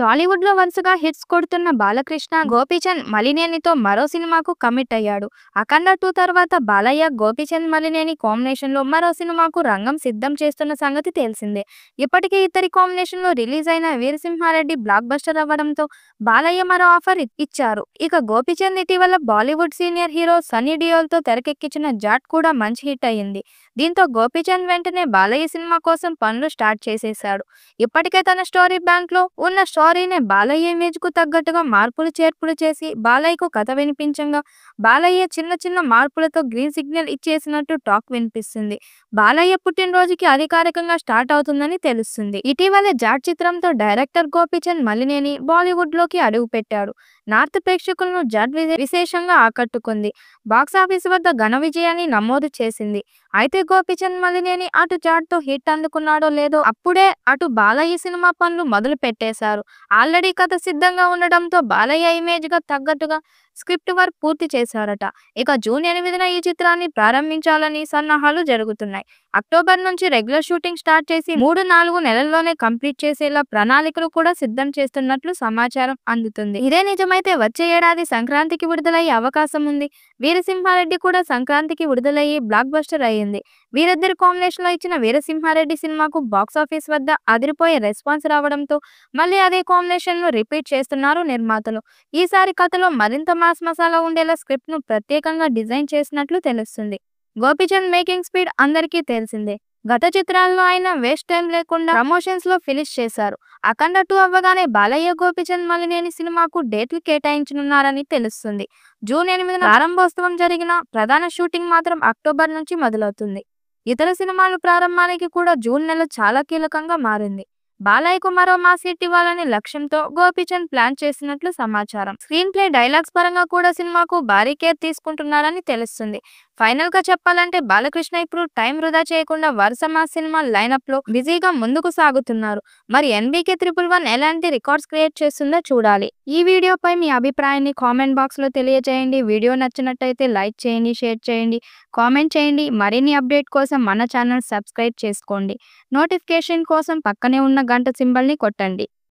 టాలీవుడ్ లో వరుసగా హిట్స్ కొడుతున్న బాలకృష్ణ గోపీచంద్ మలినేనితో మరో సినిమాకు కమిట్ అయ్యాడు. అఖండ 2 తర్వాత బాలయ్య గోపీచంద్ మలినేని కాంబినేషన్ లో మరో సినిమాకు రంగం సిద్ధం చేస్తున్న సంగతి తెలిసిందే. ఇప్పటికే ఇద్దరి కాంబినేషన్ లో రిలీజ్ అయిన వీరసింహారెడ్డి బ్లాక్ బస్టర్ అవ్వడంతో బాలయ్య మరో ఆఫర్ ఇచ్చారు. ఇక గోపీచంద్ ఇటీవల బాలీవుడ్ సీనియర్ హీరో సన్నీ డియోల్ తో తెరకెక్కించిన జాట్ కూడా మంచి హిట్ అయ్యింది. దీంతో గోపీచంద్ వెంటనే బాలయ్య సినిమా కోసం పనులు స్టార్ట్ చేసేశాడు. ఇప్పటికే తన స్టోరీ బ్యాంక్ లో ఉన్న స్టోరీనే బాలయ్య ఇమేజ్ కు తగ్గట్టుగా మార్పులు చేర్పులు చేసి బాలయ్యకు కథ వినిపించగా బాలయ్య చిన్న చిన్న మార్పులతో గ్రీన్ సిగ్నల్ ఇచ్చేసినట్టు టాక్ వినిపిస్తుంది. బాలయ్య పుట్టినరోజుకి అధికారికంగా స్టార్ట్ అవుతుందని తెలుస్తుంది. ఇటీవలే జాట్ చిత్రంతో డైరెక్టర్ గోపీచంద్ మలినేని బాలీవుడ్ లోకి అడుగు పెట్టాడు. నార్త్ ప్రేక్షకులను జాట్ విశేషంగా ఆకట్టుకుంది. బాక్సాఫీస్ వద్ద ఘన విజయాన్ని నమోదు చేసింది. అయితే గోపీచంద్ మలినేని అటు జాట్ తో హిట్ అందుకున్నాడో లేదో అప్పుడే అటు బాలయ్య సినిమా పనులు మొదలు పెట్టేశారు. ఆల్రెడీ కథ సిద్ధంగా ఉండడంతో బాలయ్య ఇమేజ్ గా తగ్గట్టుగా స్క్రిప్ట్ వర్క్ పూర్తి చేశారట. ఇక జూన్ 8న ఈ చిత్రాన్ని ప్రారంభించాలని సన్నాహాలు జరుగుతున్నాయి. అక్టోబర్ నుంచి రెగ్యులర్ షూటింగ్ స్టార్ట్ చేసి 3-4 నెలల్లోనే కంప్లీట్ చేసేలా ప్రణాళికలు కూడా సిద్ధం చేస్తున్నట్లు సమాచారం అందుతుంది. ఇదే నిజమైతే వచ్చే ఏడాది సంక్రాంతికి విడుదలయ్యే అవకాశం ఉంది. వీరసింహారెడ్డి కూడా సంక్రాంతికి విడుదలయ్యి బ్లాక్ బస్టర్ అయ్యింది. వీరిద్దరి కాంబినేషన్ లో ఇచ్చిన వీరసింహారెడ్డి సినిమాకు బాక్సాఫీస్ వద్ద అదిరిపోయే రెస్పాన్స్ రావడంతో మళ్ళీ అదే కాంబినేషన్ ను రిపీట్ చేస్తున్నారు నిర్మాతలు. ఈసారి కథలో మరింత మాస్ మసాలా ఉండేలా స్క్రిప్ట్ ను ప్రత్యేకంగా డిజైన్ చేసినట్లు తెలుస్తుంది. గోపీచంద్ మేకింగ్ స్పీడ్ అందరికీ తెలిసిందే. గత చిత్రాల్లో ఆయన వేస్ట్ టైం లేకుండా ప్రమోషన్స్ లో ఫినిష్ చేశారు. అఖండ 2 అవ్వగానే బాలయ్య గోపీచంద్ మలినేని సినిమాకు డేట్లు కేటాయించనున్నారని తెలుస్తుంది. జూన్ 8న ప్రారంభోత్సవం జరిగిన ప్రధాన షూటింగ్ మాత్రం అక్టోబర్ నుంచి మొదలవుతుంది. ఇతర సినిమాలు ప్రారంభానికి కూడా జూన్ నెల చాలా కీలకంగా మారింది. బాలయ్యకు మరో మాస్ హిట్ ఇవ్వాలనే లక్ష్యంతో గోపీచంద్ ప్లాన్ చేసినట్లు సమాచారం. స్క్రీన్ ప్లే డైలాగ్స్ పరంగా కూడా సినిమాకు భారీ కేర్ తీసుకుంటున్నారని తెలుస్తుంది. ఫైనల్ గా చెప్పాలంటే బాలకృష్ణ ఇప్పుడు టైం వృధా చేయకుండా వరుస మాస్ సినిమాల లైనప్ లో బిజీగా ముందుకు సాగుతున్నారు. మరి NBK 111 ఎలాంటి రికార్డ్స్ క్రియేట్ చేస్తుందో చూడాలి. ఈ వీడియోపై మీ అభిప్రాయాన్ని కామెంట్ బాక్స్ లో తెలియజేయండి. వీడియో నచ్చినట్టయితే లైక్ చేయండి, షేర్ చేయండి, కామెంట్ చేయండి. మరిన్ని అప్డేట్ కోసం మన ఛానల్ సబ్స్క్రైబ్ చేసుకోండి. నోటిఫికేషన్ కోసం పక్కనే ఉన్న గంట సింబల్ ని కొట్టండి.